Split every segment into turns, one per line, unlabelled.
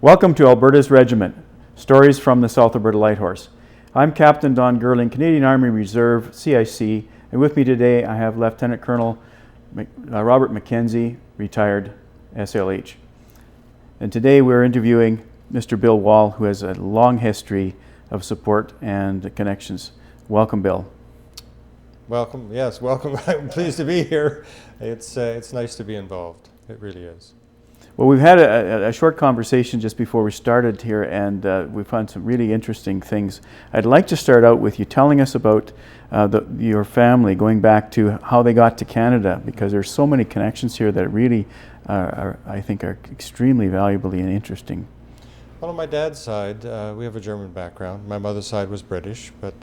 Welcome to Alberta's Regiment, Stories from the South Alberta Light Horse. I'm Captain Don Girling, Canadian Army Reserve, CIC, and with me today I have Lieutenant Colonel Robert McKenzie, retired SLH. And today we're interviewing Mr. Bill Wahl, who has a long history of support and connections. Welcome, Bill.
Welcome, yes, welcome. I'm pleased to be here. It's nice to be involved. It really is.
Well, we've had a short conversation just before we started here, and we found some really interesting things. I'd like to start out with you telling us about your family, going back to how they got to Canada, because there's so many connections here that really, I think, are extremely valuable and interesting.
Well, on my dad's side, we have a German background. My mother's side was British, but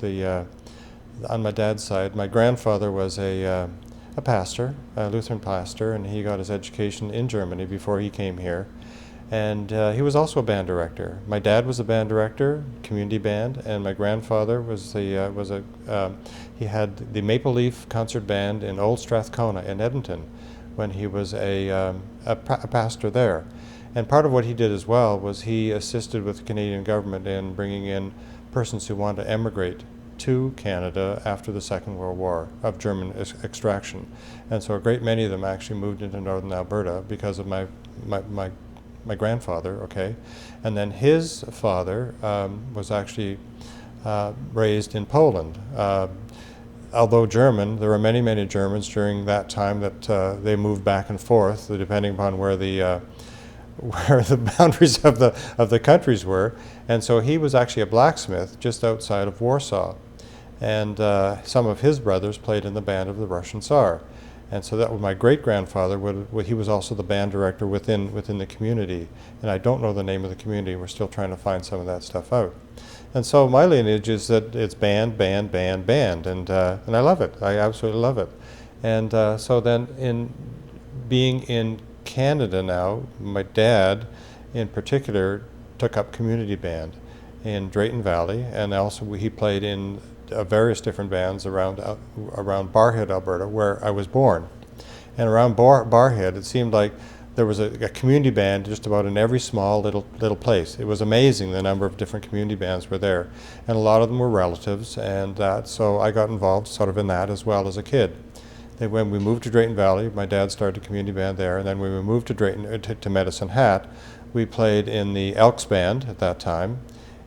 on my dad's side, my grandfather was a pastor, a Lutheran pastor, and he got his education in Germany before he came here. And he was also a band director. My dad was a band director, community band, and my grandfather was he had the Maple Leaf Concert Band in Old Strathcona in Edmonton when he was a pastor there. And part of what he did as well was he assisted with the Canadian government in bringing in persons who wanted to emigrate to Canada after the Second World War of German extraction. And so a great many of them actually moved into northern Alberta because of my grandfather, okay? And then his father was actually raised in Poland. Although German, there were many, many Germans during that time that they moved back and forth, depending upon where the boundaries of the countries were. And so he was actually a blacksmith just outside of Warsaw. And some of his brothers played in the band of the Russian Tsar. And so that was my great-grandfather. He was also the band director within the community. And I don't know the name of the community. We're still trying to find some of that stuff out. And so my lineage is that it's band, band, band, band. And I love it. I absolutely love it. And so then in being in Canada now, my dad in particular took up community band in Drayton Valley, and also he played in various different bands around Barrhead, Alberta, where I was born. And around Barrhead, it seemed like there was a community band just about in every small little place. It was amazing the number of different community bands were there, and a lot of them were relatives, and so I got involved sort of in that as well as a kid. When we moved to Drayton Valley, my dad started a community band there, and then when we moved to Drayton to Medicine Hat, we played in the Elks Band at that time,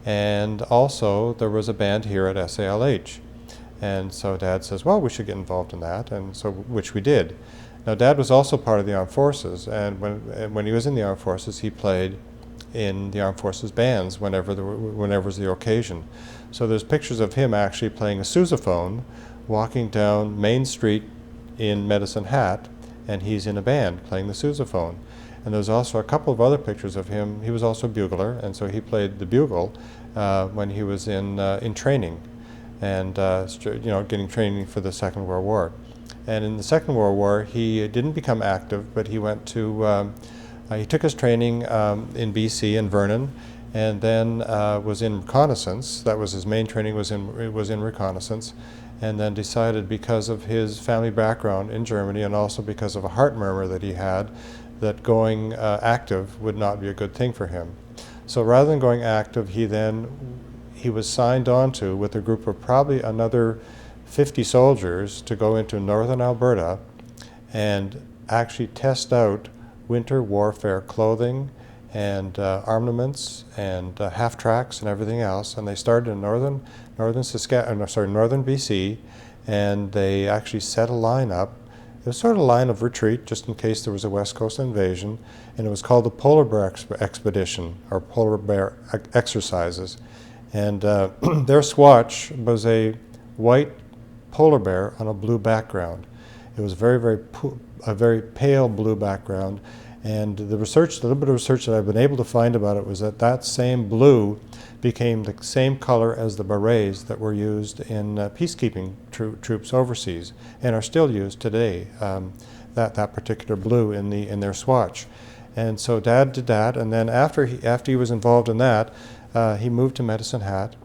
and also there was a band here at SALH. And so Dad says, well, we should get involved in that, and so which we did. Now Dad was also part of the Armed Forces, and when he was in the Armed Forces, he played in the Armed Forces bands whenever was the occasion. So there's pictures of him actually playing a sousaphone, walking down Main Street in Medicine Hat, and he's in a band playing the sousaphone. And there's also a couple of other pictures of him. He was also a bugler, and so he played the bugle when he was in training, and getting training for the Second World War. And in the Second World War, he didn't become active, but he went to he took his training in BC in Vernon, and then was in reconnaissance. That was his main training, was in reconnaissance. And then decided, because of his family background in Germany and also because of a heart murmur that he had, that going active would not be a good thing for him. So rather than going active, he was signed on to with a group of probably another 50 soldiers to go into northern Alberta and actually test out winter warfare clothing and armaments and half-tracks and everything else. And they started in northern BC, and they actually set a line up. It was sort of a line of retreat just in case there was a West Coast invasion, and it was called the Polar Bear Expedition, or Polar Bear Exercises. And their swatch was a white polar bear on a blue background. It was a very pale blue background. And the little bit of research that I've been able to find about it was that same blue became the same color as the berets that were used in peacekeeping troops overseas and are still used today, that particular blue in their swatch. And so Dad did that, and then after he was involved in that, he moved to Medicine Hat,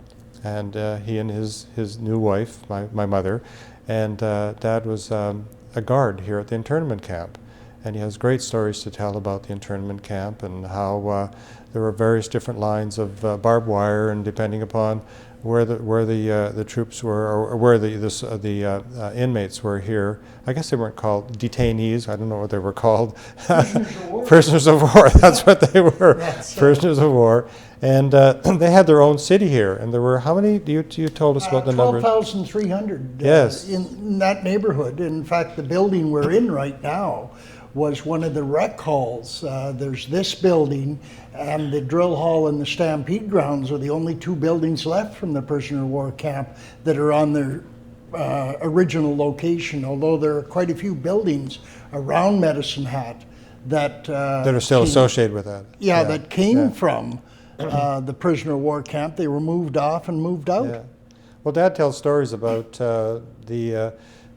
and he and his new wife, my mother, and Dad was a guard here at the internment camp. And he has great stories to tell about the internment camp and how there were various different lines of barbed wire, and depending upon where the troops were, or where the inmates were here. I guess they weren't called detainees. I don't know what they were called.
Prisoners of war.
Prisoners of war. That's what they were.
That's,
prisoners of war. And they had their own city here. And there were how many? You told us about the number.
12,300
Yes.
in that neighborhood. In fact, the building we're in right now was one of the rec halls. There's this building, and the drill hall and the stampede grounds are the only two buildings left from the prisoner of war camp that are on their original location, although there are quite a few buildings around Medicine Hat that
are still associated with that.
Yeah, that came from the prisoner of war camp. They were moved off and moved out.
Yeah. Well, Dad tells stories about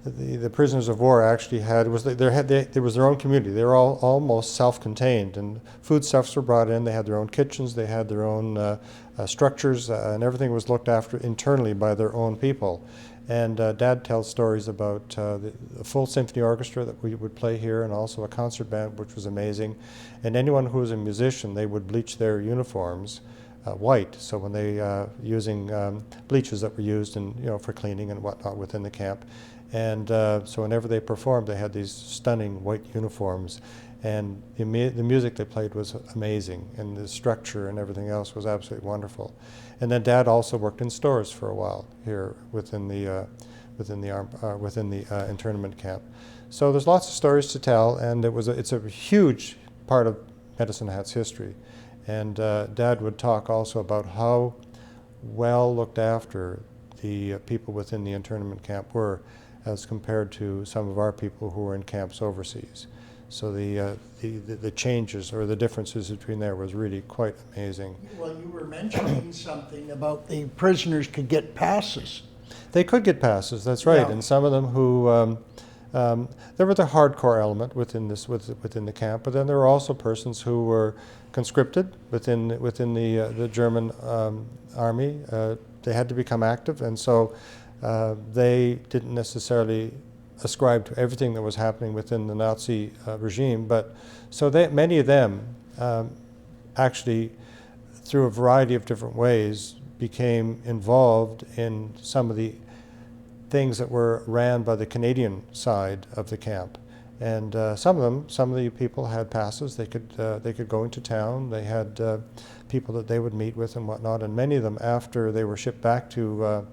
the prisoners of war actually there was their own community. They were all almost self-contained, and foodstuffs were brought in. They had their own kitchens, they had their own structures, and everything was looked after internally by their own people. And Dad tells stories about the full symphony orchestra that we would play here, and also a concert band, which was amazing. And anyone who was a musician, they would bleach their uniforms white. So when they using bleaches that were used for cleaning and whatnot within the camp. And so whenever they performed, they had these stunning white uniforms, and the music they played was amazing, and the structure and everything else was absolutely wonderful. And then Dad also worked in stores for a while here within the internment camp. So there's lots of stories to tell, and it's a huge part of Medicine Hat's history. And Dad would talk also about how well looked after the people within the internment camp were, as compared to some of our people who were in camps overseas. So the changes or the differences between there was really quite amazing.
Well, you were mentioning something about the prisoners could get passes.
They could get passes, that's right.
Yeah.
And some of them who, there was a hardcore element within the camp, but then there were also persons who were conscripted within the German army. They had to become active, and so they didn't necessarily ascribe to everything that was happening within the Nazi regime, but so many of them actually, through a variety of different ways, became involved in some of the things that were ran by the Canadian side of the camp. And some of the people had passes. They could go into town. They had people that they would meet with and whatnot. And many of them, after they were shipped back to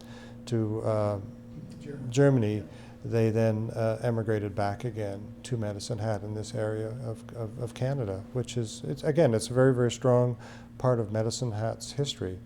Germany, they then emigrated back again to Medicine Hat in this area of Canada, which is, it's a very, very strong part of Medicine Hat's history.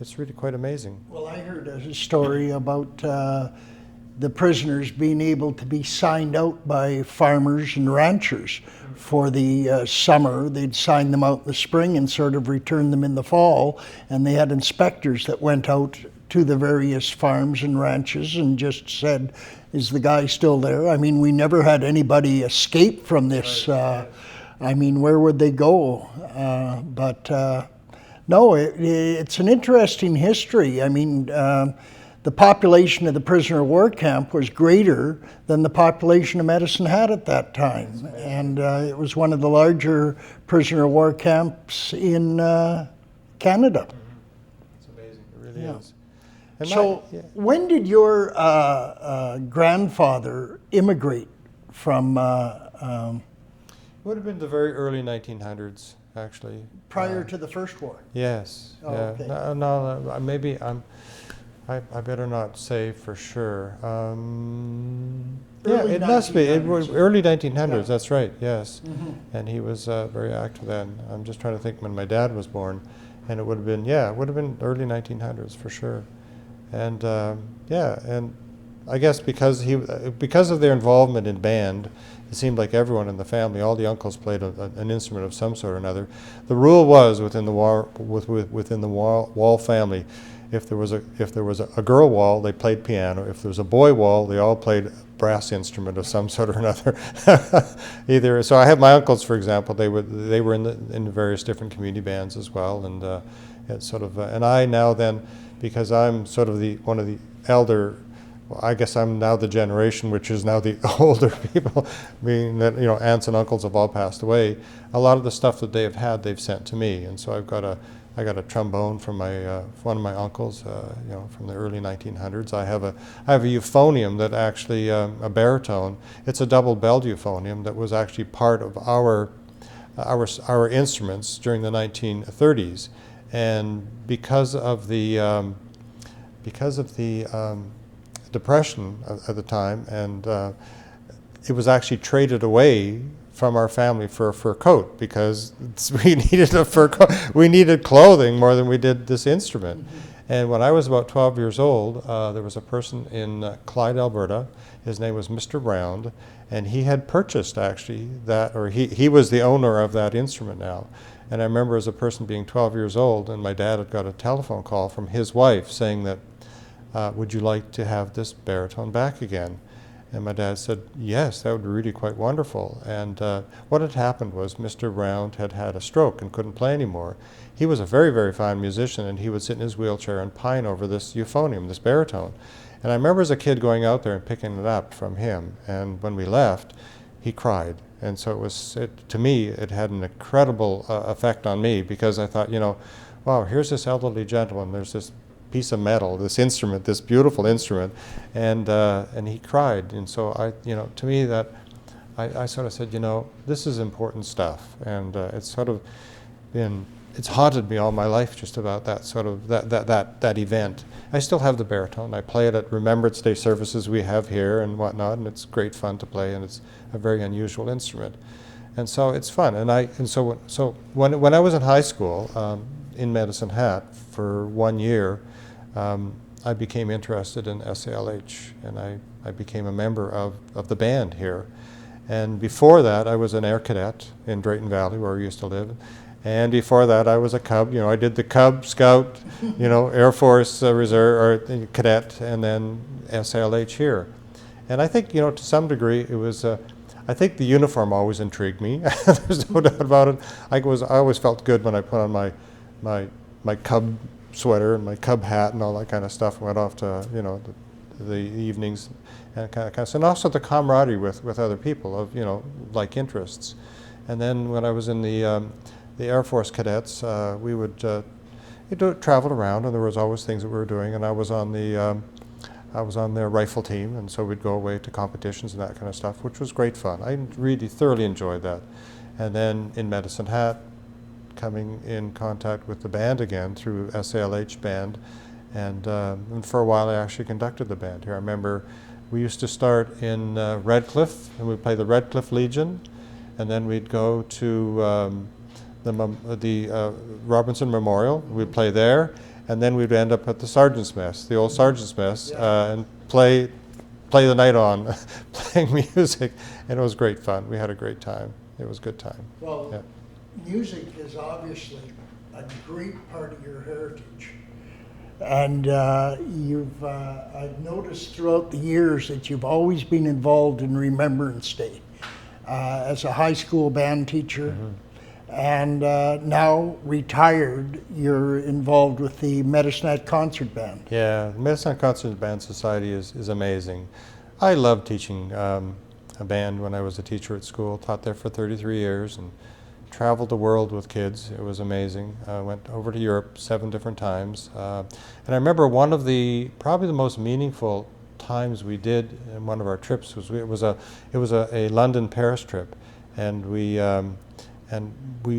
It's really quite amazing.
Well, I heard a story about the prisoners being able to be signed out by farmers and ranchers for the summer. They'd sign them out in the spring and sort of return them in the fall, and they had inspectors that went out to the various farms and ranches and just said, is the guy still there? I mean, we never had anybody escape from this. I mean, where would they go? No, it's an interesting history. I mean, the population of the prisoner of war camp was greater than the population of Medicine Hat at that time. And it was one of the larger prisoner of war camps in Canada.
It's amazing, it really is. And
So when did your grandfather immigrate from?
it would have been the very early 1900s, actually.
Prior to the First War?
Yes.
Oh,
yeah.
okay.
No, maybe I better not say for sure. Yeah,
Early
it must be. It
1900s.
was early 1900s.
Yeah.
That's right. Yes.
Mm-hmm.
And he was very active then. I'm just trying to think when my dad was born, and it would have been early 1900s for sure. And and I guess because of their involvement in band, it seemed like everyone in the family, all the uncles played an instrument of some sort or another. The rule was within the Wahl family, if there was a girl Wahl, they played piano. If there was a boy Wahl, they all played a brass instrument of some sort or another. So I have my uncles, for example. They were in the various different community bands as well, and it's sort of and I now then, because I'm sort of one of the elder well, I guess I'm now the generation which is now the older people, meaning that, you know, aunts and uncles have all passed away. A lot of the stuff that they've had, they've sent to me, and so I got a trombone from my one of my uncles, you know, from the early 1900s. I have a euphonium that actually a baritone. It's a double-belled euphonium that was actually part of our instruments during the 1930s, and because of the depression at the time, and it was actually traded away from our family for a fur coat because we needed a fur coat. We needed clothing more than we did this instrument. And when I was about 12 years old, there was a person in Clyde, Alberta. His name was Mr. Round, and he had purchased actually that, or he was the owner of that instrument now. And I remember as a person being 12 years old, and my dad had got a telephone call from his wife saying that, would you like to have this baritone back again? And my dad said, yes, that would be really quite wonderful. And what had happened was Mr. Round had had a stroke and couldn't play anymore. He was a very, very fine musician, and he would sit in his wheelchair and pine over this euphonium, this baritone. And I remember as a kid going out there and picking it up from him, and when we left, he cried. And so to me, it had an incredible effect on me, because I thought, you know, wow, here's this elderly gentleman, there's this piece of metal, this instrument, this beautiful instrument, and he cried. And so you know, to me that, I sort of said, you know, this is important stuff, and it's sort of it's haunted me all my life, just about that sort of, that event. I still have the baritone. I play it at Remembrance Day services we have here and whatnot, and it's great fun to play, and it's a very unusual instrument. And so it's fun. And so when I was in high school, in Medicine Hat for 1 year, I became interested in SALH, and I became a member of the band here. And before that, I was an air cadet in Drayton Valley, where I used to live. And before that, I was a Cub. You know, I did the Cub Scout, you know, Air Force Reserve or cadet, and then SALH here. And I think, you know, to some degree, it was. I think the uniform always intrigued me. There's no doubt about it. I always felt good when I put on my Cub sweater and my Cub hat and all that kind of stuff, and went off to, you know, the evenings, and kind of, and also the camaraderie with other people of, you know, like interests. And then when I was in the Air Force cadets, we would travel around, and there was always things that we were doing. And I was on their rifle team, and so we'd go away to competitions and that kind of stuff, which was great fun. I really thoroughly enjoyed that. And then in Medicine Hat, coming in contact with the band again through SALH band, and for a while I actually conducted the band here. I remember we used to start in Redcliffe, and we'd play the Redcliffe Legion, and then we'd go to the Robinson Memorial. We'd play there, and then we'd end up at the Sergeant's Mess, the old Sergeant's Mess, and play the night on, playing music, and it was great fun. We had a great time. It was a good time.
Well,
yeah.
Music is obviously a great part of your heritage, and I've noticed throughout the years that you've always been involved in Remembrance Day as a high school band teacher. Mm-hmm. And now retired, you're involved with the Medicine Hat Concert Band.
Yeah, the Medicine Hat Concert Band Society is amazing. I loved teaching a band when I was a teacher at school. Taught there for 33 years and traveled the world with kids. It was amazing. Went over to Europe 7 different times. And I remember one of probably the most meaningful times we did in one of our trips was it was a London-Paris trip, and we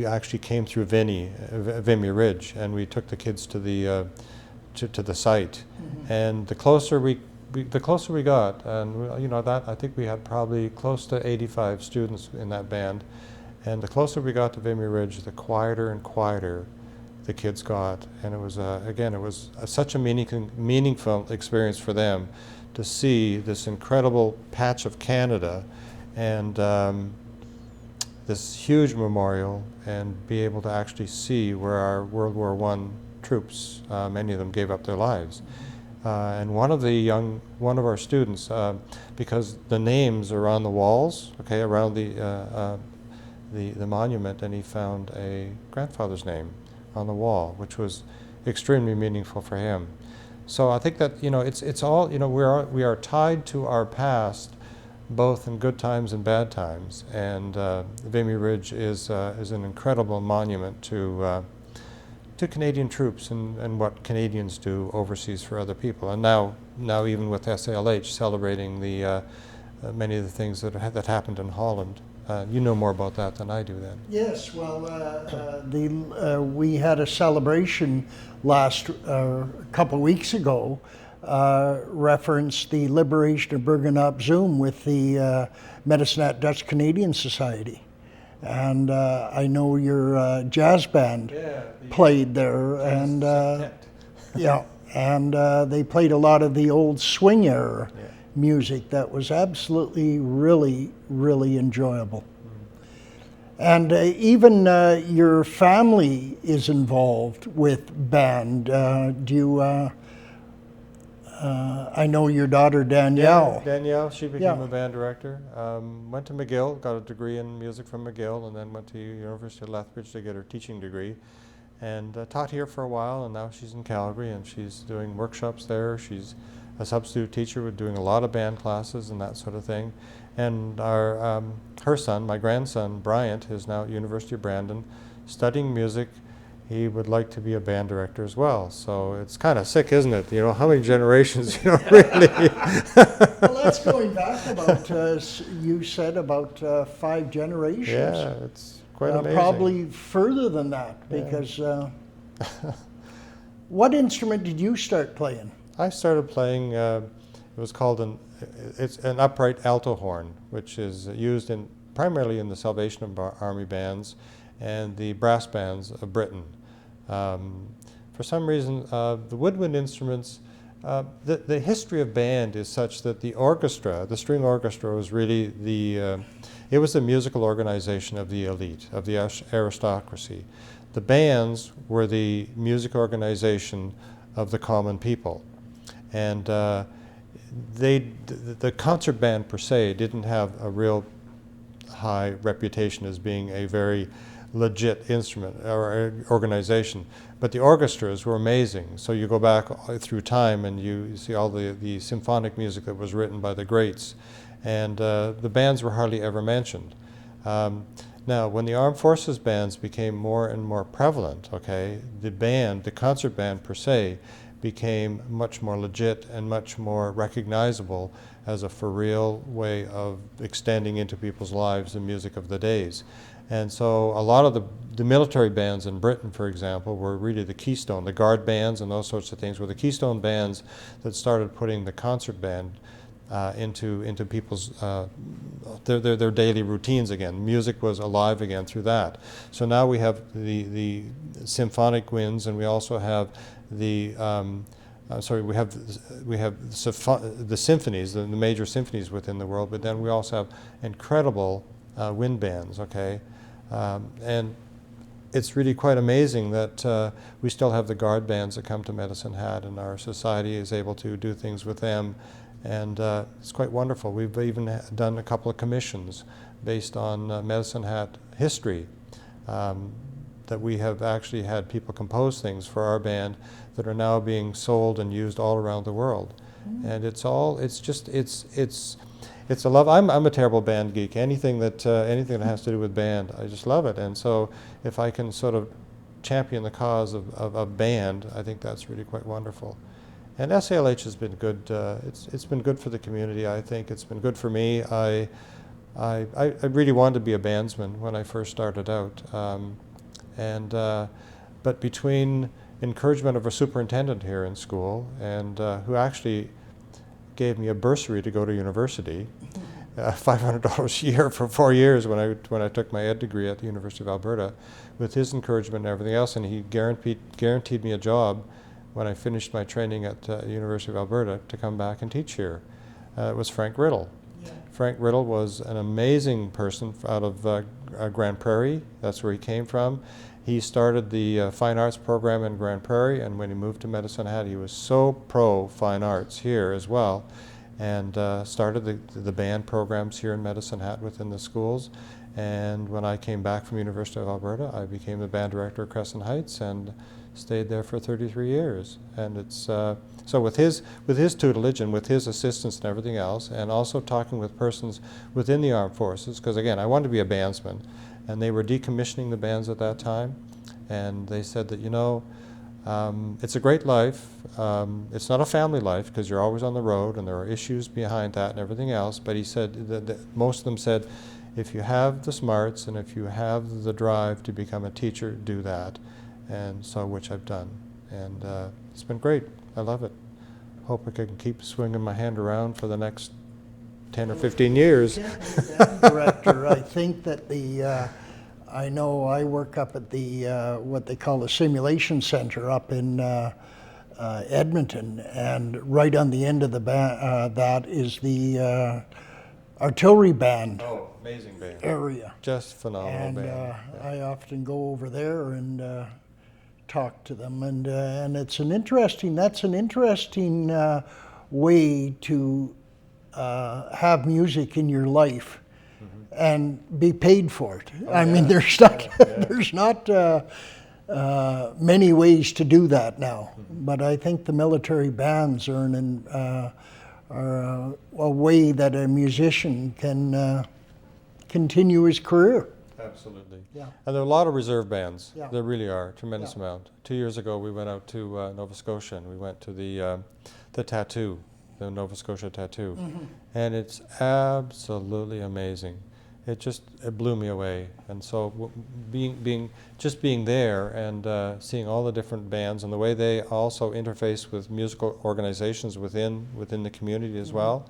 actually came through Vimy Ridge, and we took the kids to the site. Mm-hmm. And the closer we got, and you know, that I think we had probably close to 85 students in that band, and the closer we got to Vimy Ridge, the quieter and quieter the kids got, and it was again, it was such a meaningful experience for them to see this incredible patch of Canada, and this huge memorial, and be able to actually see where our World War I troops, many of them gave up their lives. And one of our students, because the names are on the walls, okay, around the monument, and he found a grandfather's name on the wall, which was extremely meaningful for him. So I think that, you know, it's all, you know, we are tied to our past, both in good times and bad times. And Vimy Ridge is an incredible monument to Canadian troops and what Canadians do overseas for other people. And now even with SALH celebrating the many of the things that happened in Holland. You know more about that than I do then.
Yes, well, we had a celebration a couple of weeks ago, referenced the liberation of Bergen op Zoom with the Medicine Hat Dutch Canadian Society. And I know your jazz band played there, and yeah, and they played a lot of the old swing era music that was absolutely really enjoyable. And even your family is involved with band. Do you? I know your daughter Danielle.
Yeah, Danielle, she became a band director. Went to McGill, got a degree in music from McGill, and then went to University of Lethbridge to get her teaching degree. And taught here for a while, and now she's in Calgary, and she's doing workshops there. She's a substitute teacher with doing a lot of band classes and that sort of thing. And her son, my grandson, Bryant, is now at University of Brandon studying music. He would like to be a band director as well. So it's kind of sick, isn't it? You know, how many generations, you know, really?
Well, that's going back about, you said about 5 generations.
Yeah, it's quite amazing.
Probably further than that, because what instrument did you start playing?
I started playing, it was called it's an upright alto horn, which is used primarily in the Salvation Army bands and the brass bands of Britain. For some reason, the woodwind instruments, the history of band is such that the orchestra, the string orchestra, was really it was the musical organization of the elite, of the aristocracy. The bands were the music organization of the common people. And the concert band per se didn't have a real high reputation as being a very legit instrument or organization, but the orchestras were amazing. So you go back through time and you see all the symphonic music that was written by the greats, and the bands were hardly ever mentioned. Now, when the armed forces bands became more and more prevalent, the concert band per se, became much more legit and much more recognizable as a for real way of extending into people's lives the music of the days. And so a lot of the military bands in Britain, for example, were really the keystone. The guard bands and those sorts of things were the keystone bands that started putting the concert band into people's their daily routines again. Music was alive again through that. So now we have the symphonic winds, and we also have the we have the symphonies, the major symphonies within the world, but then we also have incredible wind bands, and it's really quite amazing that we still have the guard bands that come to Medicine Hat, and our society is able to do things with them, and it's quite wonderful. We've even done a couple of commissions based on Medicine Hat history, that we have actually had people compose things for our band that are now being sold and used all around the world. And it's a love. I'm a terrible band geek. Anything that has to do with band, I just love it. And so if I can sort of champion the cause of band, I think that's really quite wonderful. And SALH has been good. It's been good for the community. I think it's been good for me. I really wanted to be a bandsman when I first started out. But between encouragement of a superintendent here in school, and who actually gave me a bursary to go to university, $500 a year for 4 years when I took my ed degree at the University of Alberta, with his encouragement and everything else, and he guaranteed me a job when I finished my training at the University of Alberta to come back and teach here. It was Frank Ret'd. Yeah. Frank Ret'd was an amazing person out of Grand Prairie. That's where he came from. He started the fine arts program in Grand Prairie, and when he moved to Medicine Hat, he was so pro fine arts here as well, and started the band programs here in Medicine Hat within the schools. And when I came back from University of Alberta, I became the band director of Crescent Heights, and stayed there for 33 years. And it's so with his tutelage and with his assistance and everything else, and also talking with persons within the armed forces, because again, I wanted to be a bandsman, and they were decommissioning the bands at that time, and they said that, you know, it's a great life. It's not a family life because you're always on the road and there are issues behind that and everything else. But he said that most of them said, if you have the smarts and if you have the drive to become a teacher, do that. And so, which I've done. And it's been great. I love it. Hope I can keep swinging my hand around for the next 10 or 15 years.
Director, I think that I know I work up at the what they call the simulation center up in Edmonton, and right on the end of the that is the artillery band.
Oh, amazing band.
Area.
Just phenomenal
And
band.
I often go over there and talk to them, and that's an interesting way to have music in your life and be paid for it. I mean, there's not many ways to do that now, but I think the military bands are a way that a musician can continue his career.
Absolutely.
Yeah.
And there are a lot of reserve bands.
Yeah.
There really are, tremendous amount. 2 years ago, we went out to Nova Scotia, and we went to the tattoo, the Nova Scotia tattoo, and it's absolutely amazing. It blew me away. And so being there and seeing all the different bands and the way they also interface with musical organizations within the community as well,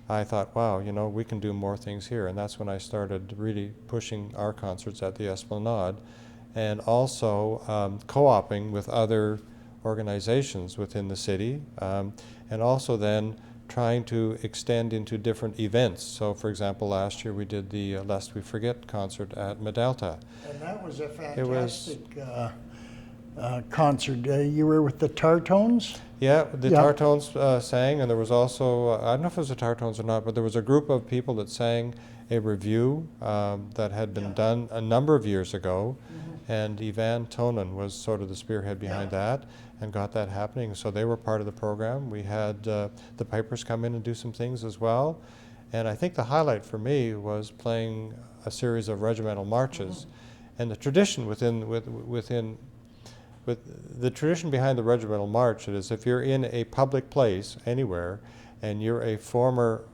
I thought, wow, you know, we can do more things here. And that's when I started really pushing our concerts at the Esplanade, and also co-oping with other organizations within the city, and also then trying to extend into different events. So, for example, last year we did the Lest We Forget concert at Delta.
And that was a fantastic concert. You were with the Tartones?
Yeah, the Tartones sang, and there was also, I don't know if it was the Tartones or not, but there was a group of people that sang a review that had been done a number of years ago, and Ivan Tonin was sort of the spearhead behind that and got that happening. So they were part of the program. We had the Pipers come in and do some things as well. And I think the highlight for me was playing a series of regimental marches. And the tradition with the tradition behind the regimental march is if you're in a public place anywhere and you're a former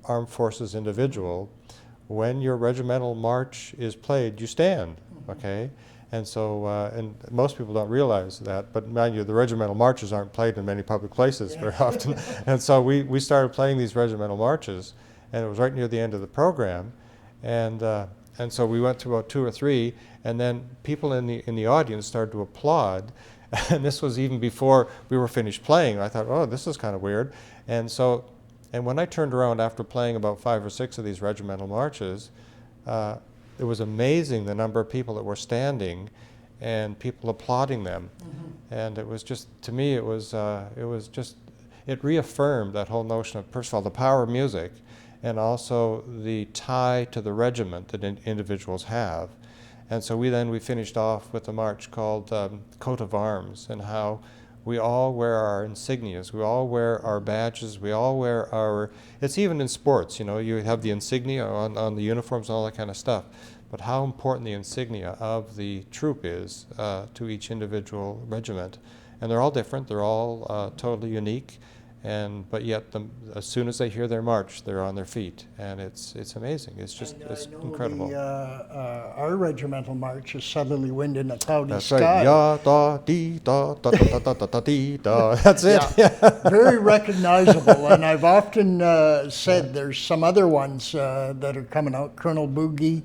armed forces individual, when your regimental march is played, you stand, okay? And so, and most people don't realize that, but mind you, the regimental marches aren't played in many public places very often. And so we started playing these regimental marches, and it was right near the end of the program. And so we went through about 2 or 3, and then people in the audience started to applaud. And this was even before we were finished playing. I thought, oh, this is kind of weird. And when I turned around after playing about 5 or 6 of these regimental marches, it was amazing the number of people that were standing and people applauding them. And it was just, to me, it reaffirmed that whole notion of, first of all, the power of music, and also the tie to the regiment that individuals have. And so we finished off with a march called Coat of Arms, and how we all wear our insignias, we all wear our badges, we all wear our, it's even in sports, you know, you have the insignia on the uniforms and all that kind of stuff, but how important the insignia of the troop is to each individual regiment. And they're all different, they're all totally unique, but yet as soon as they hear their march, they're on their feet, and it's amazing. It's just, it's incredible.
Our regimental march is Southerly Wind in a Cloudy Sky.
That's right. Ya, da, dee, da, da, da, da, da, da, dee, da. That's it.
Yeah. Very recognizable, and I've often said there's some other ones that are coming out. Colonel Boogie.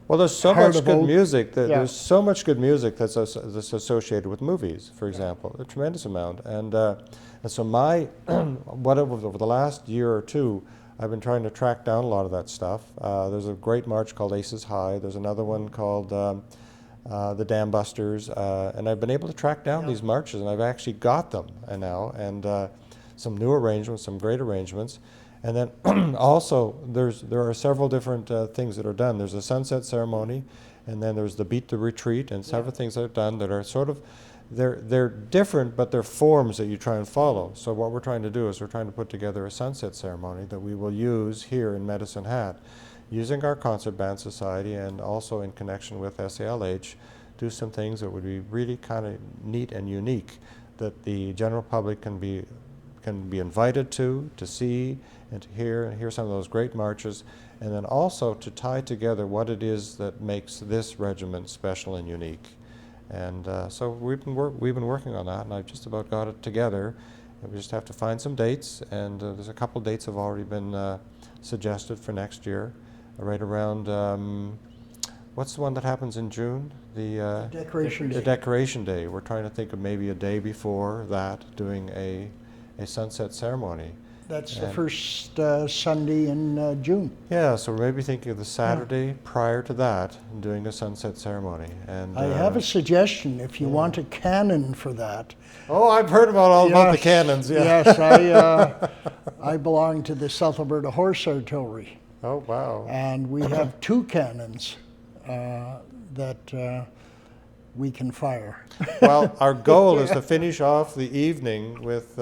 Well, there's so much good music. There's so much good music that's associated with movies, for example, a tremendous amount. And so over the last year or two, I've been trying to track down a lot of that stuff. There's a great march called Aces High. There's another one called the Dam Busters. And I've been able to track down these marches, and I've actually got them now. And some new arrangements, some great arrangements. And then also there are several different things that are done. There's a sunset ceremony, And then there's the Beat the Retreat, and several things that I've done that are sort of, they're different, but they're forms that you try and follow. So what we're trying to do is we're trying to put together a sunset ceremony that we will use here in Medicine Hat, using our concert band society, and also in connection with SALH, do some things that would be really kind of neat and unique that the general public can be invited to see and to hear some of those great marches, and then also to tie together what it is that makes this regiment special and unique. And so we've been working on that, and I've just about got it together. And we just have to find some dates, and there's a couple dates have already been suggested for next year, right around what's the one that happens in June? The
Decoration Day.
The Decoration Day. We're trying to think of maybe a day before that, doing a sunset ceremony.
That's the first Sunday in June.
Yeah, so we're maybe thinking of the Saturday prior to that, and doing a sunset ceremody. And
I have a suggestion. If you want a cannon for that.
Oh, I've heard about the cannons. Yeah.
Yes, I belong to the South Alberta Horse Artillery.
Oh, wow.
And we have 2 cannons that we can fire.
Well, our goal is to finish off the evening with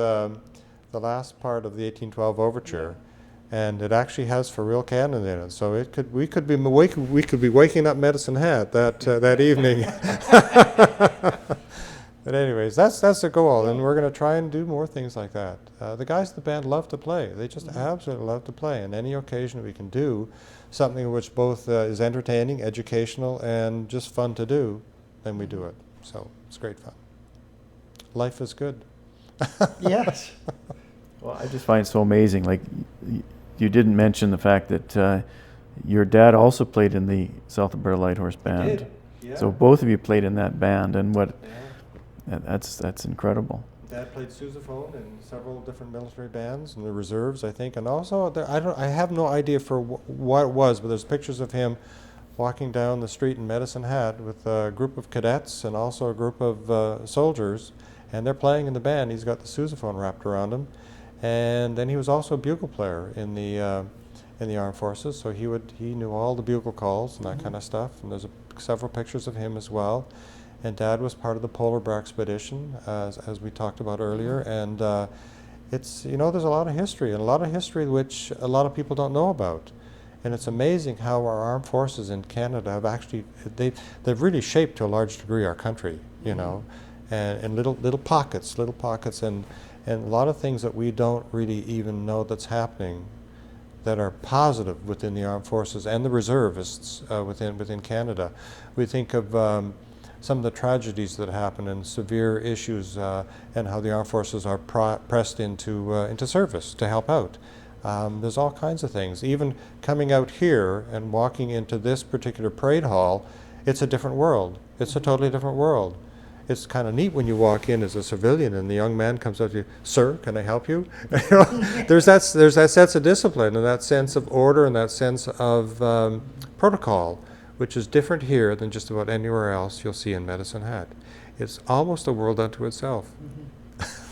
the last part of the 1812 Overture, and it actually has for real cannon in it. So we could be waking up Medicine Hat that evening. But anyways, that's the goal, and we're going to try and do more things like that. The guys in the band love to play. They just absolutely love to play, and any occasion we can do something which both is entertaining, educational, and just fun to do, then we do it. So it's great fun. Life is good.
Yes.
Well, I just find it so amazing. Like, you didn't mention the fact that your dad also played in the South Alberta Light Horse Band.
Did, yeah.
So both of you played in that band, and that's incredible.
Dad played sousaphone in several different military bands and the reserves, I think, and also I have no idea for what it was, but there's pictures of him walking down the street in Medicine Hat with a group of cadets and also a group of soldiers, and they're playing in the band. He's got the sousaphone wrapped around him, and then he was also a bugle player in the armed forces, so he knew all the bugle calls and that kind of stuff. And there's several pictures of him as well. And Dad was part of the Polar Bear Expedition, as we talked about earlier. And it's, there's a lot of history, and a lot of history which a lot of people don't know about. And it's amazing how our armed forces in Canada have actually, they've really shaped to a large degree our country, and little pockets, and a lot of things that we don't really even know that's happening that are positive within the armed forces and the reservists within Canada. We think of some of the tragedies that happen and severe issues, and how the armed forces are pressed into service to help out. There's all kinds of things. Even coming out here and walking into this particular parade hall, it's a different world. It's a totally different world. It's kind of neat when you walk in as a civilian and the young man comes up to you, "Sir, can I help you?" There's that sense of discipline and that sense of order and that sense of protocol, which is different here than just about anywhere else you'll see in Medicine Hat. It's almost a world unto itself.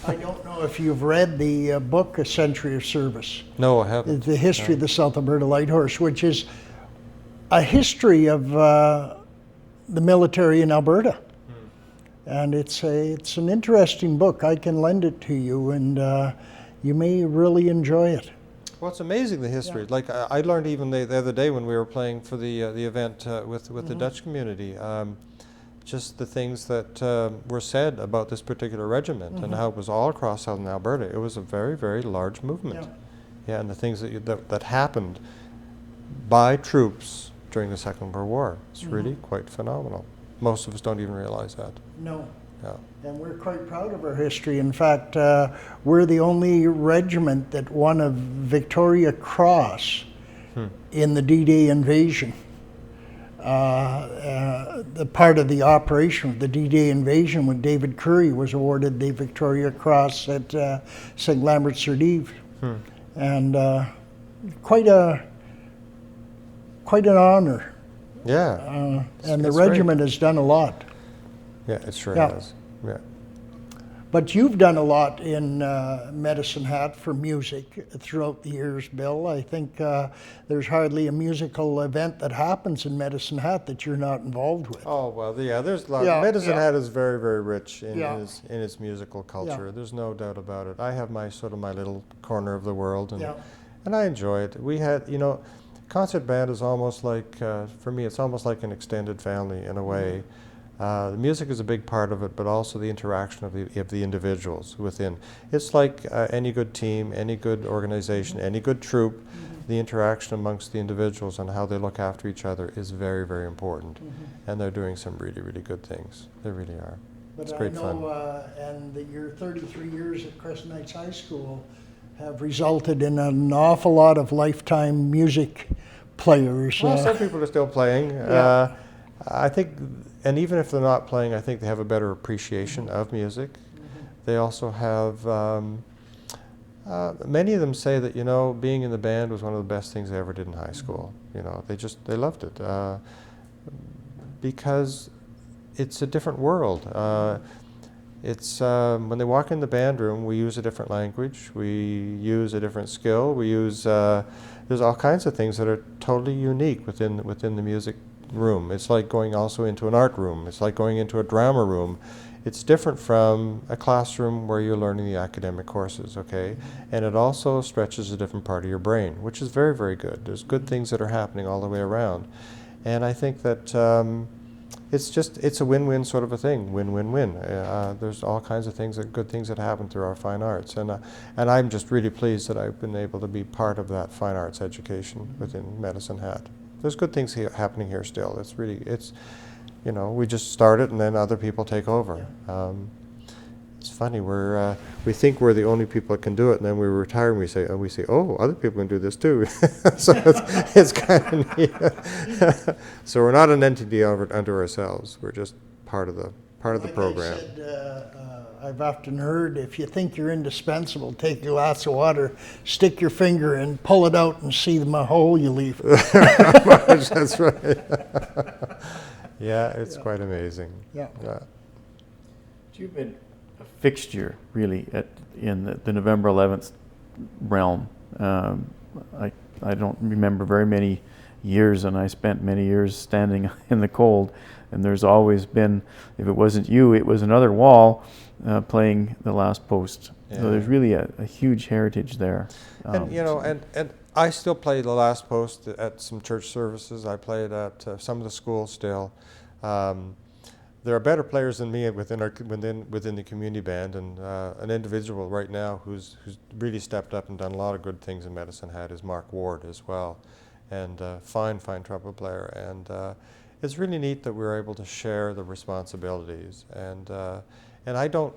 I don't know if you've read the book, A Century of Service.
No, I haven't.
The history of the South Alberta Light Horse, which is a history of the military in Alberta. And it's an interesting book. I can lend it to you, and you may really enjoy it.
Well, it's amazing, the history. Yeah. Like I learned even the other day when we were playing for the event with the Dutch community, just the things that were said about this particular regiment and how it was all across southern Alberta. It was a very, very large movement. Yeah, and the things that happened by troops during the Second World War. It's really quite phenomenal. Most of us don't even realize that.
No.
Yeah.
And we're quite proud of our history. In fact, we're the only regiment that won a Victoria Cross in the D-Day invasion. The part of the operation of the D-Day invasion when David Curry was awarded the Victoria Cross at St. Lambert-sur-Dive. And quite an honor.
Yeah.
And the regiment has done a lot.
Yeah, it sure has. Yeah.
But you've done a lot in Medicine Hat for music throughout the years, Bill. I think there's hardly a musical event that happens in Medicine Hat that you're not involved with.
Oh, well, yeah, there's a lot.
Yeah,
Medicine
yeah.
Hat is very, very rich in,
Yeah.
in its musical culture.
Yeah.
There's no doubt about it. I have my sort of my little corner of the world, and
Yeah.
and I enjoy it. We had, you know, concert band is almost like, for me, it's almost like an extended family in a way. The music is a big part of it, but also the interaction of the individuals within. It's like any good team, any good organization, any good troupe. The interaction amongst the individuals and how they look after each other is very, very important. And they're doing some really, really good things. They really are.
But
It's great
I
fun.
know, and that your 33 years at Crescent Heights High School have resulted in an awful lot of lifetime music players.
Well, some people are still playing.
Yeah.
I think, and even if they're not playing, I think they have a better appreciation of music. They also have, many of them say that, you know, being in the band was one of the best things they ever did in high school. You know, they loved it because it's a different world. It's when they walk in the band room, we use a different language, we use a different skill, we use, there's all kinds of things that are totally unique within the music room. It's like going also into an art room. It's like going into a drama room. It's different from a classroom where you're learning the academic courses, okay? And it also stretches a different part of your brain, which is very, very good. There's good things that are happening all the way around. And I think that it's a win-win sort of a thing, win-win-win. There's all kinds of things, good things that happen through our fine arts. And I'm just really pleased that I've been able to be part of that fine arts education within Medicine Hat. There's good things happening here still. You know, we just start it and then other people take over. It's funny, we think we're the only people that can do it, and then we retire and we say, oh, other people can do this too. So it's kind of neat. So we're not an entity unto ourselves. We're just part of the program.
I said, I've often heard, if you think you're indispensable, take a glass of water, stick your finger in, pull it out, and see the hole you leave.
That's right. Yeah, it's quite amazing.
Yeah.
You've been a fixture, really, in the November 11th realm. I don't remember very many years, and I spent many years standing in the cold, and there's always been, if it wasn't you, it was another wall playing the last post.
Yeah.
So there's really a huge heritage there.
And you know, and I still play the last post at some church services. I play it at some of the schools still. There are better players than me within the community band, and an individual right now who's really stepped up and done a lot of good things in Medicine Hat is Mark Ward as well, and fine trumpet player. And it's really neat that we're able to share the responsibilities. And I don't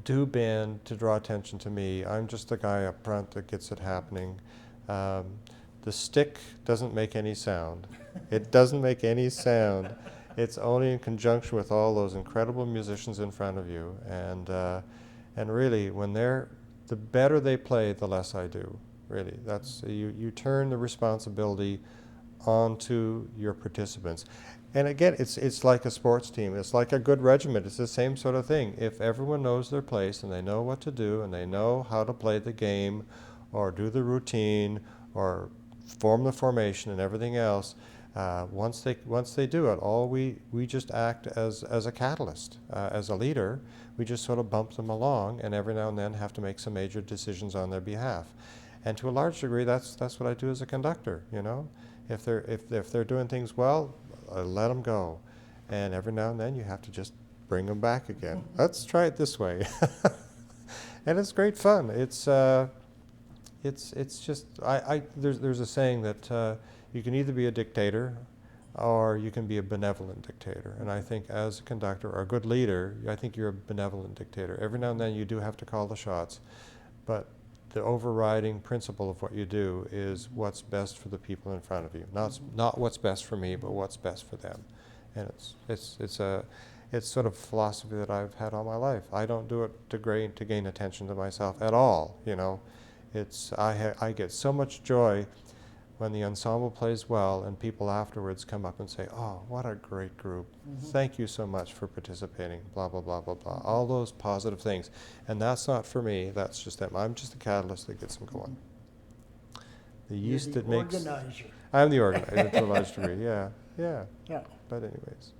do band to draw attention to me. I'm just the guy up front that gets it happening. The stick doesn't make any sound. It doesn't make any sound. It's only in conjunction with all those incredible musicians in front of you. And really, the better they play, the less I do. Really, that's you turn the responsibility onto your participants. And again, it's like a sports team. It's like a good regiment. It's the same sort of thing. If everyone knows their place and they know what to do and they know how to play the game or do the routine or form the formation and everything else, once they do it, we just act as a catalyst, as a leader. We just sort of bump them along, and every now and then have to make some major decisions on their behalf. And to a large degree, that's what I do as a conductor. You know, if they're doing things well, I let them go, and every now and then you have to just bring them back again. Let's try it this way, and it's great fun. It's just there's a saying that you can either be a dictator or you can be a benevolent dictator. And I think as a conductor or a good leader, I think you're a benevolent dictator. Every now and then you do have to call the shots, but the overriding principle of what you do is what's best for the people in front of you. Not what's best for me, but what's best for them. And it's sort of philosophy that I've had all my life. I don't do it to gain attention to myself at all. You know, I get so much joy when the ensemble plays well and people afterwards come up and say, oh, what a great group. Thank you so much for participating, blah, blah, blah, blah, blah. All those positive things. And that's not for me, that's just them. I'm just the catalyst that gets them going. The yeast that makes...
organizer.
I'm the organizer to a large degree, yeah.
Yeah.
But anyways.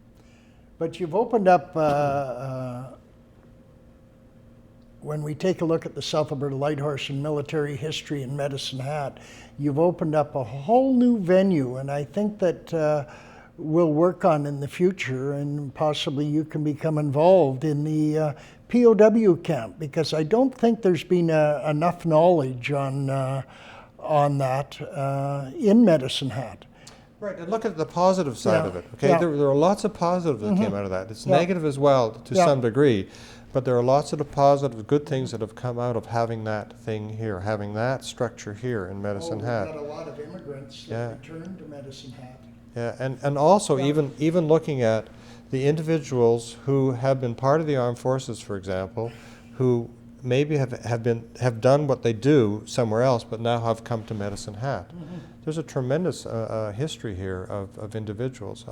But you've opened up, when we take a look at the South Alberta Light Horse and military history in Medicine Hat, you've opened up a whole new venue, and I think that we'll work on in the future, and possibly you can become involved in the POW camp, because I don't think there's been enough knowledge on that in Medicine Hat.
Right, and look at the positive side of it. Okay,
Yeah.
there are lots of positives that came out of that. It's negative as well to some degree, but there are lots of the positive, good things that have come out of having that thing here, having that structure here in Medicine Hat.
We've got a lot of immigrants that returned to Medicine Hat.
Yeah, and also even looking at the individuals who have been part of the armed forces, for example, who maybe have done what they do somewhere else, but now have come to Medicine Hat. There's a tremendous history here of individuals.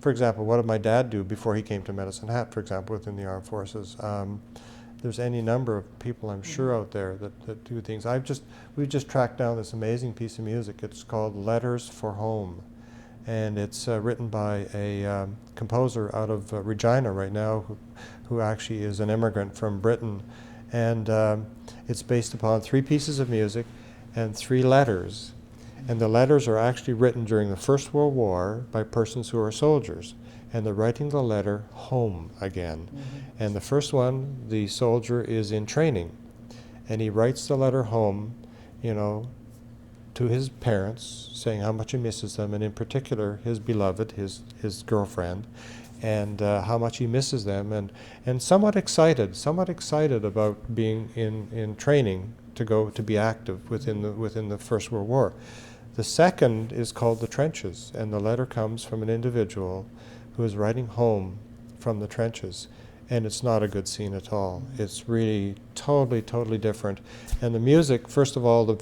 For example, what did my dad do before he came to Medicine Hat, for example, within the armed forces? There's any number of people, I'm sure, out there that do things. We've just tracked down this amazing piece of music. It's called Letters for Home. And it's written by a composer out of Regina right now, who actually is an immigrant from Britain. And it's based upon 3 pieces of music and 3 letters. And the letters are actually written during the First World War by persons who are soldiers. And they're writing the letter home again. And the first one, the soldier is in training. And he writes the letter home, you know, to his parents, saying how much he misses them, and in particular his beloved, his girlfriend, and how much he misses them, and somewhat excited about being in training to be active within the First World War. The second is called The Trenches, and the letter comes from an individual who is writing home from the trenches. And it's not a good scene at all. It's really totally different. And the music, first of all, the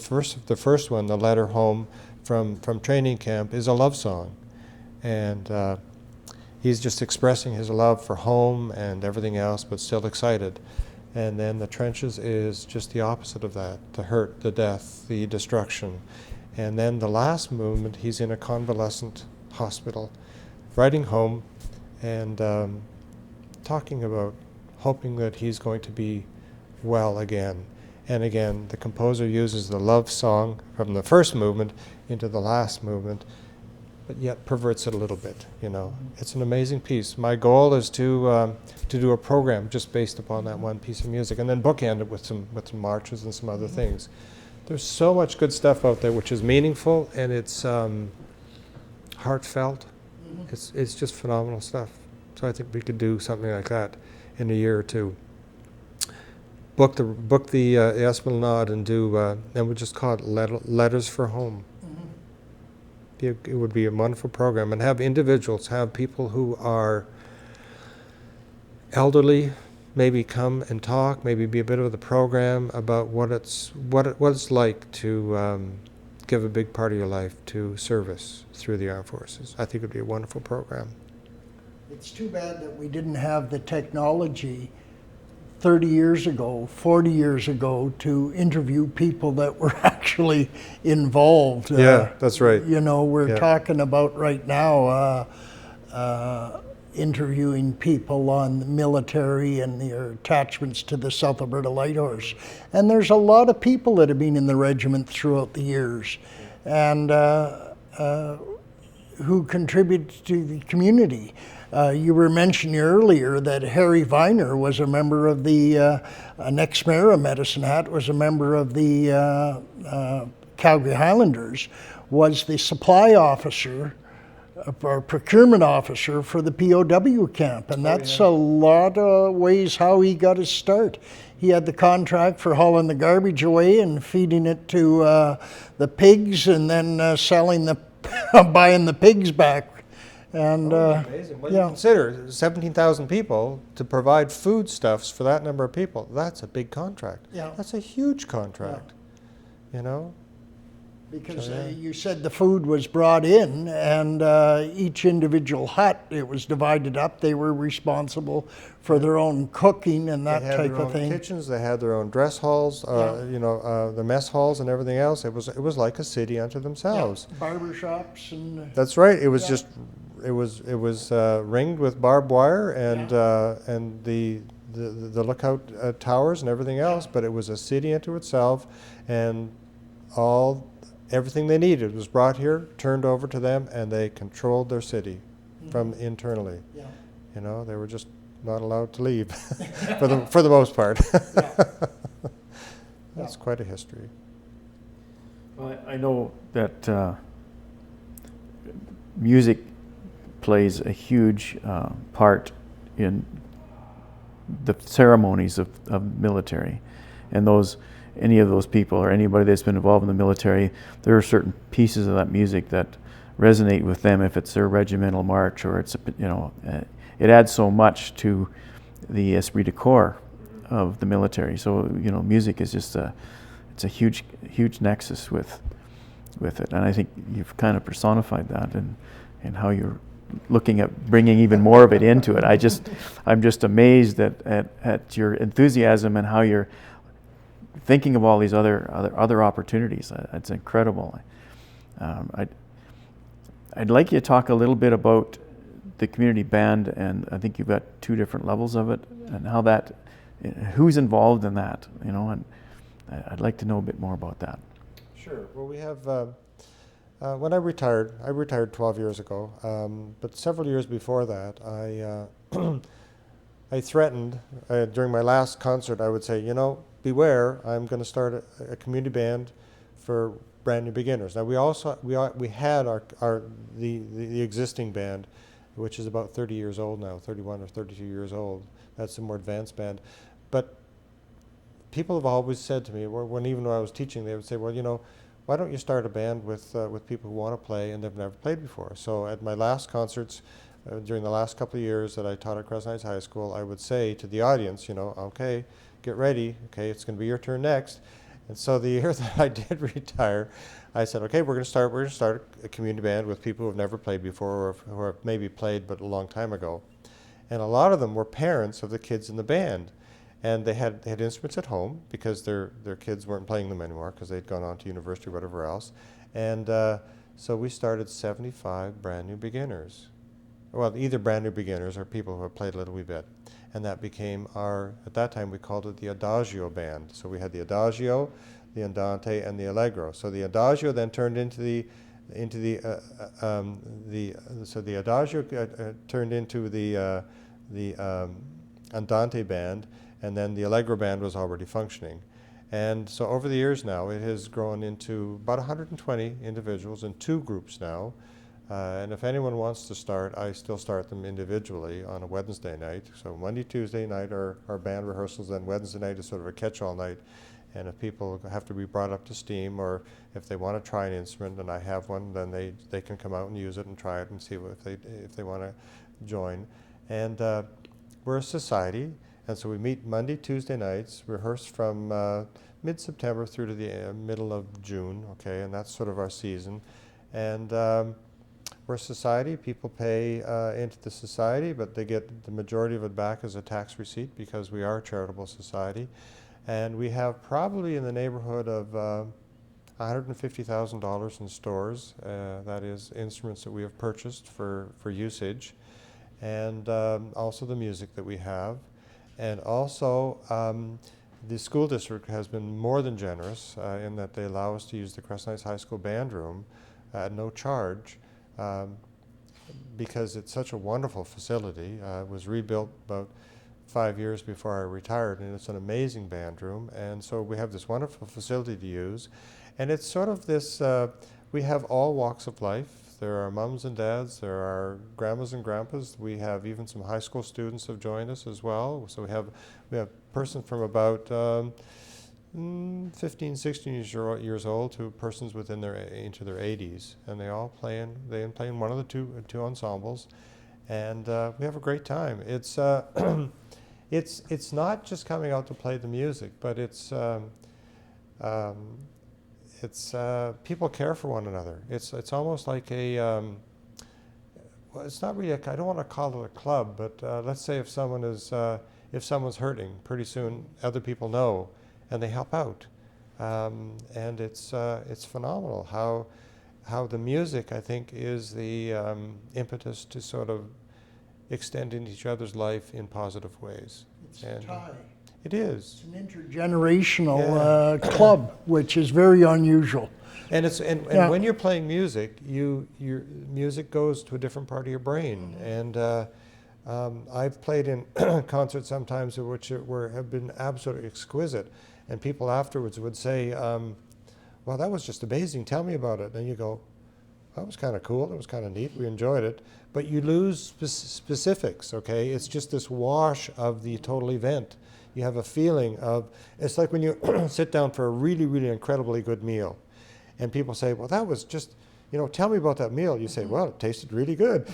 first one, the letter home from training camp, is a love song. And he's just expressing his love for home and everything else, but still excited. And then the trenches is just the opposite of that, the hurt, the death, the destruction. And then the last movement, he's in a convalescent hospital, writing home and talking about hoping that he's going to be well again. And again, the composer uses the love song from the first movement into the last movement, but yet perverts it a little bit, you know. It's an amazing piece. My goal is to do a program just based upon that one piece of music, and then bookend it with some marches and some other things. There's so much good stuff out there which is meaningful, and it's heartfelt. It's just phenomenal stuff. So I think we could do something like that in a year or two. Book the Esplanade and do, and we'll just call it Letters for Home. It would be a wonderful program, and have individuals, have people who are elderly, maybe come and talk, maybe be a bit of the program about what it's like to give a big part of your life to service through the armed forces. I think it would be a wonderful program.
It's too bad that we didn't have the technology 30 years ago, 40 years ago, to interview people that were actually involved.
Yeah, that's right.
You know, we're talking about right now interviewing people on the military and their attachments to the South Alberta Light Horse. And there's a lot of people that have been in the regiment throughout the years and who contribute to the community. You were mentioning earlier that Harry Viner was a member of the, next mayor of Medicine Hat was a member of the Calgary Highlanders, was the supply officer or procurement officer for the POW camp. And that's a lot of ways how he got his start. He had the contract for hauling the garbage away and feeding it to the pigs, and then selling buying the pigs back. And
amazing. Well, you consider 17,000 people to provide foodstuffs for that number of people. That's a big contract.
Yeah.
That's a huge contract. You know,
Because you said the food was brought in, and each individual hut, it was divided up. They were responsible for their own cooking and that type of thing.
They had their own kitchens. They had their own dress halls. The mess halls and everything else. It was like a city unto themselves.
Yeah, barbershops and.
That's right. It was just it was ringed with barbed wire and the lookout towers and everything else. But it was a city unto itself, and everything they needed was brought here, turned over to them, and they controlled their city from internally.
Yeah.
You know, they were just not allowed to leave for the most part. That's quite a history.
Well, I know that music plays a huge part in the ceremonies of military, and any of those people or anybody that's been involved in the military, there are certain pieces of that music that resonate with them. If it's their regimental march, or it's it adds so much to the esprit de corps of the military. So music is just it's a huge nexus with it, and I think you've kind of personified that and how you're looking at bringing even more of it into it. I'm just amazed at your enthusiasm and how you're thinking of all these other opportunities. It's incredible. I'd like you to talk a little bit about the community band, and I think you've got 2 different levels of it, and who's involved in that, and I'd like to know a bit more about that.
Sure. Well, we have, when I retired 12 years ago, but several years before that, I threatened, during my last concert, I would say, beware, I'm going to start a community band for brand new beginners. Now we had the existing band, which is about 30 years old now, 31 or 32 years old. That's a more advanced band. But people have always said to me, even when I was teaching, they would say, well, why don't you start a band with people who want to play and they've never played before? So at my last concerts, during the last couple of years that I taught at Crescent Heights High School, I would say to the audience, okay, get ready, okay, it's going to be your turn next. And so the year that I did retire, I said, okay, we're going to start a community band with people who have never played before, or who have maybe played but a long time ago. And a lot of them were parents of the kids in the band, and they had instruments at home because their kids weren't playing them anymore because they'd gone on to university or whatever else. And so we started 75 brand new beginners. Well, either brand new beginners or people who have played a little wee bit. And that became at that time we called it the Adagio band. So we had the Adagio, the Andante, and the Allegro. So the Adagio then turned into the Adagio turned into the Andante band, and then the Allegro band was already functioning. And so over the years now, it has grown into about 120 individuals in 2 groups now. And if anyone wants to start, I still start them individually on a Wednesday night. So Monday, Tuesday night are our band rehearsals, then Wednesday night is sort of a catch-all night. And if people have to be brought up to steam, or if they want to try an instrument and I have one, then they can come out and use it and try it and see if they want to join. And we're a society, and so we meet Monday, Tuesday nights, rehearse from mid-September through to the middle of June, okay, and that's sort of our season. And we're a society. People pay into the society, but they get the majority of it back as a tax receipt because we are a charitable society. And we have probably in the neighborhood of $150,000 in stores, that is instruments that we have purchased for usage, and also the music that we have. And also the school district has been more than generous in that they allow us to use the Crescent Heights High School band room at no charge. Because it's such a wonderful facility. It was rebuilt about 5 years before I retired, and it's an amazing band room. And so we have this wonderful facility to use. And it's sort of this, we have all walks of life. There are mums and dads, there are grandmas and grandpas. We have even some high school students have joined us as well. So we have persons from about 15, 16 years old to persons into their 80s, and they all play in one of the two ensembles, and we have a great time. It's not just coming out to play the music, but it's it's people care for one another. It's almost like a well, it's not really. I don't want to call it a club, but let's say if someone's hurting, pretty soon other people know, and they help out, and it's phenomenal how the music, I think, is the impetus to sort of extend into each other's life in positive ways.
It's a tie.
It is.
It's an intergenerational club, which is very unusual.
And when you're playing music, your music goes to a different part of your brain. And I've played in concerts sometimes which have been absolutely exquisite, and people afterwards would say, "Well, that was just amazing. Tell me about it." And you go, "That was kind of cool. That was kind of neat. We enjoyed it." But you lose specifics. Okay, it's just this wash of the total event. You have a feeling of, it's like when you sit down for a really, really incredibly good meal, and people say, "Well, that was just, tell me about that meal." You say, "Well, it tasted really good,"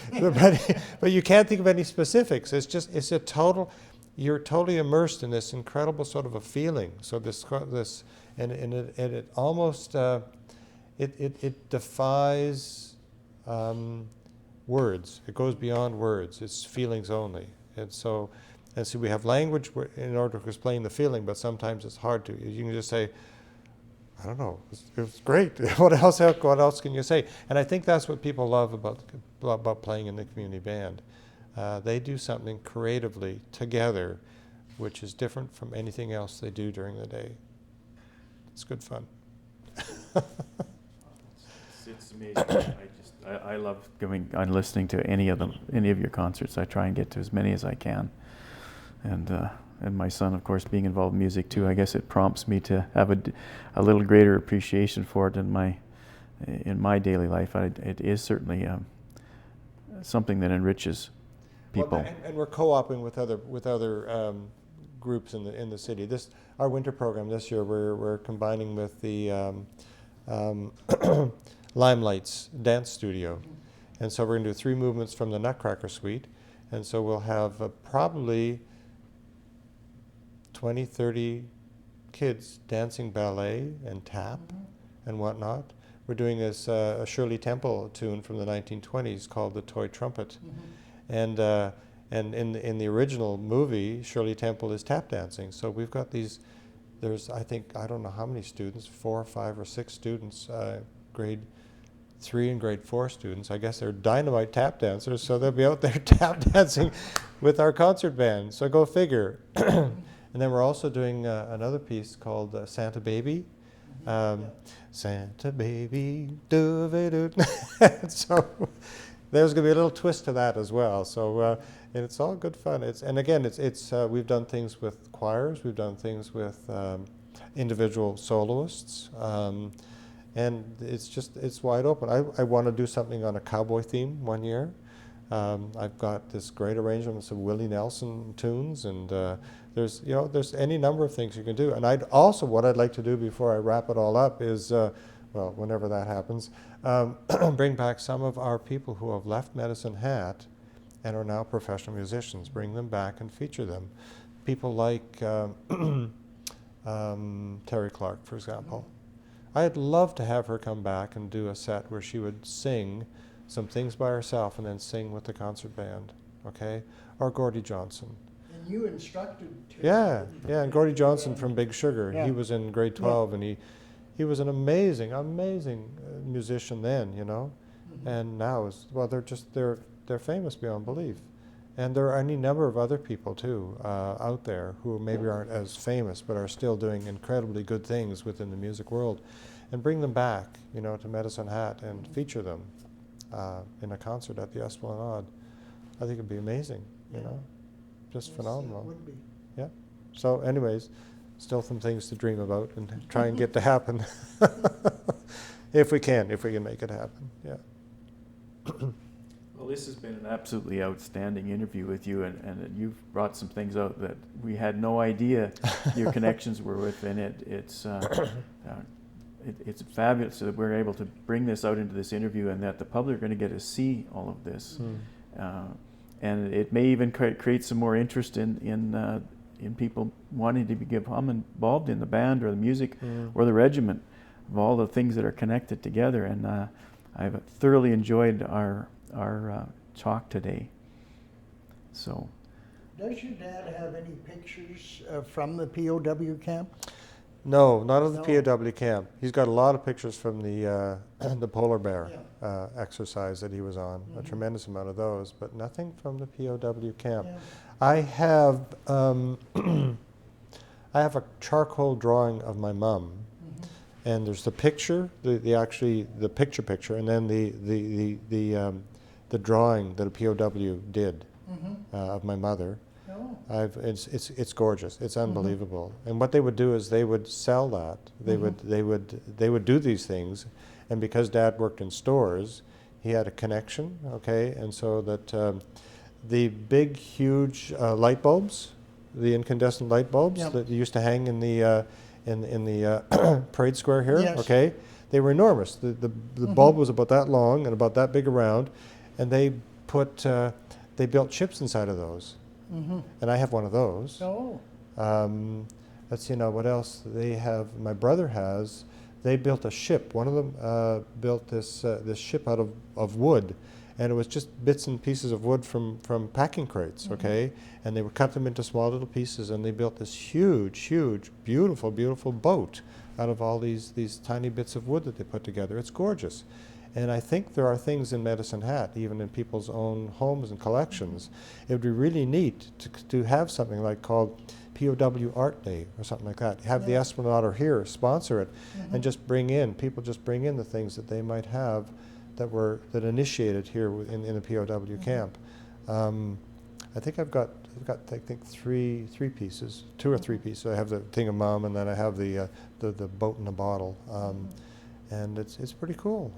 but you can't think of any specifics. It's a total, you're totally immersed in this incredible sort of a feeling. So and it almost it defies words. It goes beyond words. It's feelings only. And so we have language in order to explain the feeling, but sometimes it's hard to. You can just say, "I don't know, it was great." What else can you say? And I think that's what people love about playing in the community band. They do something creatively together, which is different from anything else they do during the day. It's good fun.
It's amazing. I love going and listening to any of your concerts. I try and get to as many as I can, and my son, of course, being involved in music too. I guess it prompts me to have a little greater appreciation for it in my daily life. It is certainly something that enriches people.
Well, and we're co-oping with other groups in the city. Our winter program this year, we're combining with the Limelight's dance studio, and so we're going to do 3 movements from the Nutcracker Suite, and so we'll have probably 20, 30 kids dancing ballet and tap and whatnot. We're doing this a Shirley Temple tune from the 1920s called the Toy Trumpet, and in the original movie, Shirley Temple is tap dancing. So we've got these. There's, I don't know how many students, 4 or 5 or 6 students, grade 3 and grade 4 students. I guess they're dynamite tap dancers, so they'll be out there tap dancing with our concert band. So go figure. And then we're also doing another piece called Santa Baby. Santa Baby, do-ve-do. So there's going to be a little twist to that as well. So and it's all good fun. It's we've done things with choirs. We've done things with individual soloists. And it's wide open. I want to do something on a cowboy theme one year. I've got this great arrangement of Willie Nelson tunes, and there's any number of things you can do. And what I'd like to do before I wrap it all up is, whenever that happens, bring back some of our people who have left Medicine Hat and are now professional musicians. Bring them back and feature them. People like Terry Clark, for example. I'd love to have her come back and do a set where she would sing some things by herself and then sing with the concert band, okay? Or Gordie Johnson.
And you instructed too.
Yeah, and Gordie Johnson from Big Sugar. Yeah. He was in grade 12, and he was an amazing musician then, and now they're famous beyond belief. And there are any number of other people too out there who maybe aren't as famous but are still doing incredibly good things within the music world, and bring them back, to Medicine Hat and feature them in a concert at the Esplanade. I think it'd be amazing, just phenomenal.
It would be.
Yeah. So, anyways, still some things to dream about and try and get to happen, if we can make it happen. Yeah.
Well, this has been an absolutely outstanding interview with you, and you've brought some things out that we had no idea your connections were with, and it's fabulous that we're able to bring this out into this interview, and that the public are going to get to see all of this, and it may even create some more interest in people wanting to become involved in the band or the music or the regiment. all the things that are connected together. And I've thoroughly enjoyed our talk today. So.
Does your dad have any pictures from the POW camp?
No, not of the
No.
POW camp. He's got a lot of pictures from the the polar bear exercise that he was on, a tremendous amount of those, but nothing from the POW camp.
Yeah.
I have I have a charcoal drawing of my mom, and there's the picture, the picture, and then the drawing that a POW did of my mother.
Oh.
It's gorgeous. It's unbelievable. And what they would do is they would sell that. They would do these things, and because Dad worked in stores, he had a connection. Okay, and so that the big, huge light bulbs, the incandescent light bulbs that used to hang in the parade square here.
Yes.
Okay, they were enormous. The bulb was about that long and about that big around, and they built ships inside of those. And I have one of those.
Oh.
Let's see now what else they have. My brother has. They built a ship. One of them built this ship out of wood, and it was just bits and pieces of wood from packing crates. Okay, and they would cut them into small little pieces, and they built this huge, beautiful boat out of all these tiny bits of wood that they put together. It's gorgeous. And I think there are things in Medicine Hat, even in people's own homes and collections. It would be really neat to have something like called POW Art Day or something like that. Have the Esplanade or here sponsor it, and just bring in the things that they might have that initiated here in the POW camp. I think I've got three pieces, 2 or 3 pieces. I have the thing of Mom, and then I have the boat in a bottle. And it's pretty cool.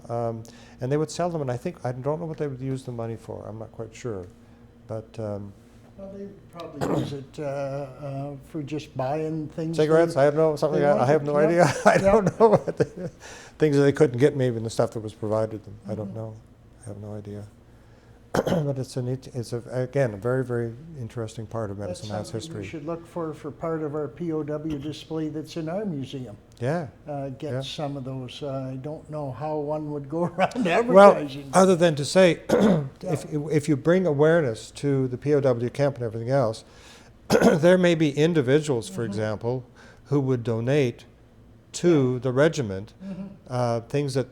And they would sell them, and I don't know what they would use the money for. I'm not quite sure, but
Well, they would probably use it for just buying things.
cigarettes. I have no something. I have no idea. I don't know what things that they couldn't get, maybe in the stuff that was provided them. I don't know. I have no idea. But it's again a very, very interesting part of Medicine Hat's history.
We should look for part of our POW display that's in our museum.
Yeah.
Get some of those. I don't know how one would go around
Well,
advertising.
other than to say, if you bring awareness to the POW camp and everything else, there may be individuals, for example, who would donate to the regiment things that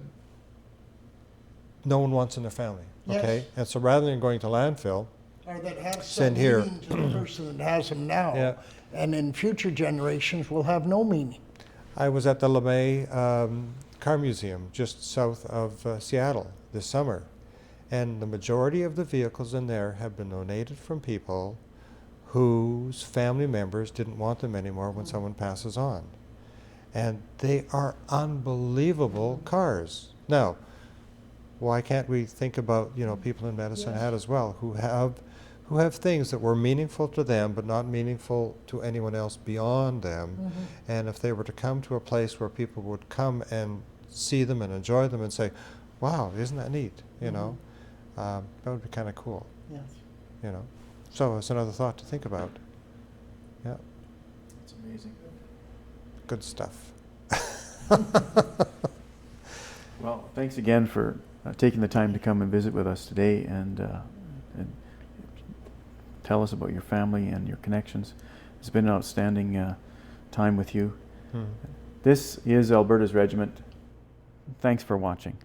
no one wants in their family. Okay,
Yes.
and so rather than going to landfill,
Or that have some
send here.
meaning to the person that has them now.
Yeah.
And in future generations will have no meaning.
I was at the LeMay Car Museum just south of Seattle this summer, and the majority of the vehicles in there have been donated from people whose family members didn't want them anymore when someone passes on. And they are unbelievable cars. Now, why can't we think about people in Medicine Hat as well who have things that were meaningful to them but not meaningful to anyone else beyond them? And if they were to come to a place where people would come and see them and enjoy them and say, wow, isn't that neat? That would be kind of cool.
Yes.
So it's another thought to think about. Yeah.
It's amazing.
Good stuff.
Well, thanks again for taking the time to come and visit with us today and tell us about your family and your connections. It's been an outstanding time with you. This is Alberta's Regiment. Thanks for watching.